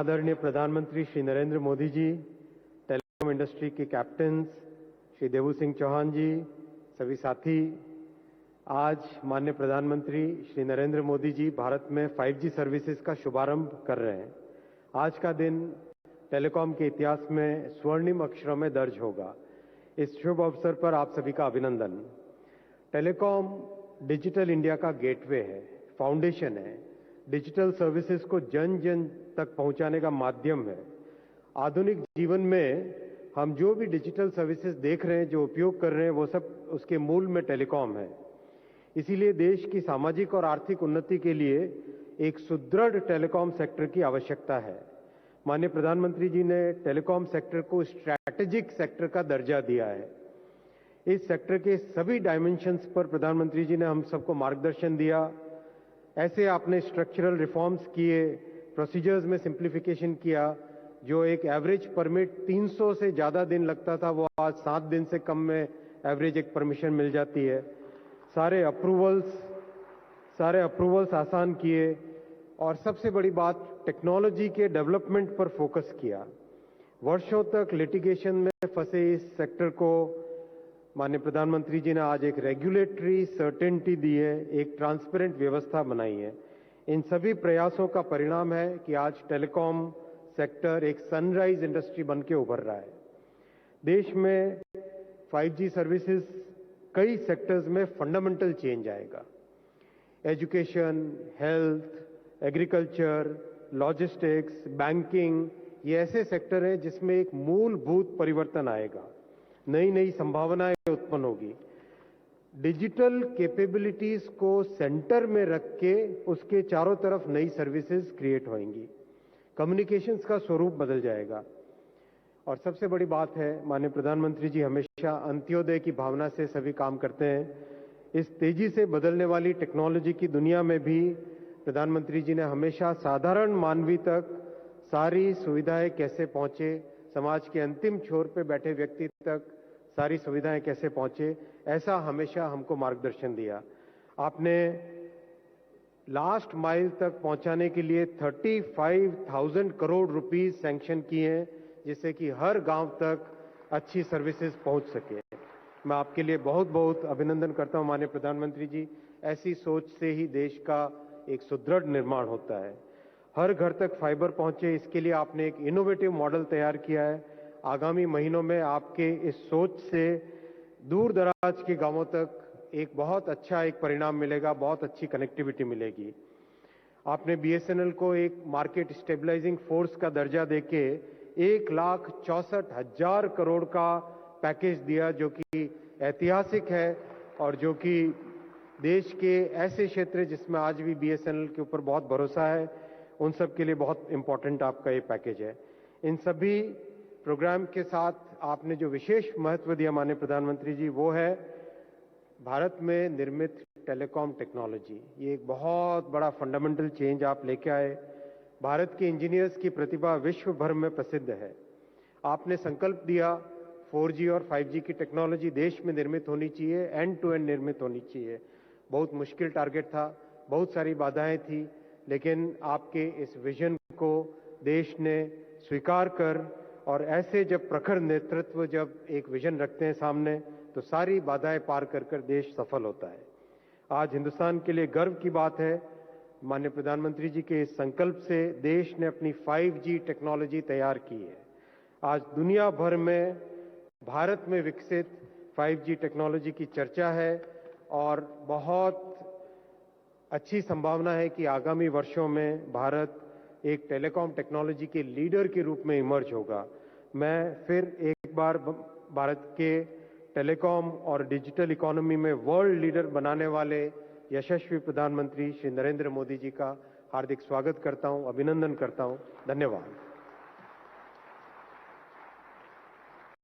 आदरणीय प्रधानमंत्री Shri Narendra Modi ji, telecom industry के कैप्टन श्री देवू सिंह चौहान जी, सभी साथी, आज माननीय प्रधानमंत्री श्री नरेंद्र मोदी जी भारत में 5G सर्विसेज का शुभारंभ कर रहे हैं। आज का दिन टेलीकॉम के इतिहास में स्वर्णिम अक्षरों में दर्ज होगा। इस शुभ अवसर पर आप सभी का अभिनंदन। टेलीकॉम डिजिटल इंडिया का गेटवे है, फाउंडेशन है, डिजिटल सर्विसेज को जन जन तक पहुंचाने का माध्यम है। आधुनिक जीवन में हम जो भी डिजिटल सर्विसेज देख रहे हैं, जो उपयोग कर रहे हैं, वो सब उसके मूल में टेलीकॉम है। इसीलिए देश की सामाजिक और आर्थिक उन्नति के लिए एक सुदृढ़ टेलीकॉम सेक्टर की आवश्यकता है। माननीय प्रधानमंत्री जी ने टेलीकॉम सेक्टर को स्ट्रैटेजिक सेक्टर का दर्जा दिया है। इस सेक्टर के सभी डायमेंशंस पर प्रधानमंत्री जी ने हम सबको मार्गदर्शन दिया। ऐसे आपने स्ट्रक्चरल रिफॉर्म्स किए, प्रोसीजर्स में सिंप्लीफिकेशन किया। जो एक एवरेज परमिट 300 से ज़्यादा दिन लगता था, वो आज 7 दिन से कम में एवरेज एक परमिशन मिल जाती है। सारे अप्रूवल्स आसान किए और सबसे बड़ी बात, टेक्नोलॉजी के डेवलपमेंट पर फोकस किया। वर्षों तक लिटिगेशन में फंसे इस सेक्टर को माननीय प्रधानमंत्री जी ने आज एक रेगुलेटरी सर्टेनिटी दी है, एक ट्रांसपेरेंट व्यवस्था बनाई है। इन सभी प्रयासों का परिणाम है कि आज टेलीकॉम सेक्टर एक सनराइज इंडस्ट्री बन के उभर रहा है। देश में 5G सर्विसेज कई सेक्टर्स में फंडामेंटल चेंज आएगा। Education, health, agriculture, logistics, banking, ये ऐसे सेक्टर हैं जिसमें एक मूलभूत परिवर्तन आएगा। नई नई संभावनाएं उत्पन्न होगी। डिजिटल कैपेबिलिटीज को सेंटर में रख के उसके चारों तरफ नई सर्विसेज क्रिएट होंगी। कम्युनिकेशंस का स्वरूप बदल जाएगा। और सबसे बड़ी बात है, माननीय प्रधानमंत्री जी हमेशा अंत्योदय की भावना से सभी काम करते हैं। इस तेजी से बदलने वाली टेक्नोलॉजी की दुनिया में भी प्रधानमंत्री जी ने हमेशा साधारण मानवी तक सारी सुविधाएं कैसे पहुंचे, समाज के अंतिम छोर पे बैठे व्यक्ति तक सारी सुविधाएं कैसे पहुंचे, ऐसा हमेशा हमको मार्गदर्शन दिया। आपने लास्ट माइल तक पहुंचाने के लिए 35,000 करोड़ रुपीस सैंक्शन किए हैं, जिससे कि हर गांव तक अच्छी सर्विसेज पहुंच सके। मैं आपके लिए बहुत बहुत अभिनंदन करता हूं माननीय प्रधानमंत्री जी। ऐसी सोच से ही देश का एक सुदृढ़ निर्माण होता है। हर घर तक फाइबर पहुंचे, इसके लिए आपने एक इनोवेटिव मॉडल तैयार किया है। आगामी महीनों में आपके इस सोच से दूर दराज के गांवों तक एक बहुत अच्छा एक परिणाम मिलेगा, बहुत अच्छी कनेक्टिविटी मिलेगी। आपने BSNL को एक मार्केट स्टेबलाइजिंग फोर्स का दर्जा देके 1,64,000 करोड़ का पैकेज दिया, जो कि ऐतिहासिक है और जो कि देश के ऐसे क्षेत्र जिसमें आज भी BSNL के ऊपर बहुत भरोसा है, उन सब के लिए बहुत इंपॉर्टेंट आपका ये पैकेज है। इन सभी प्रोग्राम के साथ आपने जो विशेष महत्व दिया माननीय प्रधानमंत्री जी, वो है भारत में निर्मित टेलीकॉम टेक्नोलॉजी। ये एक बहुत बड़ा फंडामेंटल चेंज आप लेके आए। भारत के इंजीनियर्स की प्रतिभा विश्व भर में प्रसिद्ध है। आपने संकल्प दिया 4G और 5G की टेक्नोलॉजी देश में निर्मित होनी चाहिए, एंड टू एंड निर्मित होनी चाहिए। बहुत मुश्किल टारगेट था, बहुत सारी बाधाएं थी, लेकिन आपके इस विजन को देश ने स्वीकार कर, और ऐसे जब प्रखर नेतृत्व जब एक विजन रखते हैं सामने, तो सारी बाधाएं पार कर कर देश सफल होता है। आज हिंदुस्तान के लिए गर्व की बात है, माननीय प्रधानमंत्री जी के इस संकल्प से देश ने अपनी 5G टेक्नोलॉजी तैयार की है। आज दुनिया भर में भारत में विकसित 5G टेक्नोलॉजी की चर्चा है और बहुत अच्छी संभावना है कि आगामी वर्षों में भारत एक टेलीकॉम टेक्नोलॉजी के लीडर के रूप में इमर्ज होगा। मैं फिर एक बार भारत के टेलीकॉम और डिजिटल इकोनॉमी में वर्ल्ड लीडर बनाने वाले यशस्वी प्रधानमंत्री श्री नरेंद्र मोदी जी का हार्दिक स्वागत करता हूं, अभिनंदन करता हूं। धन्यवाद।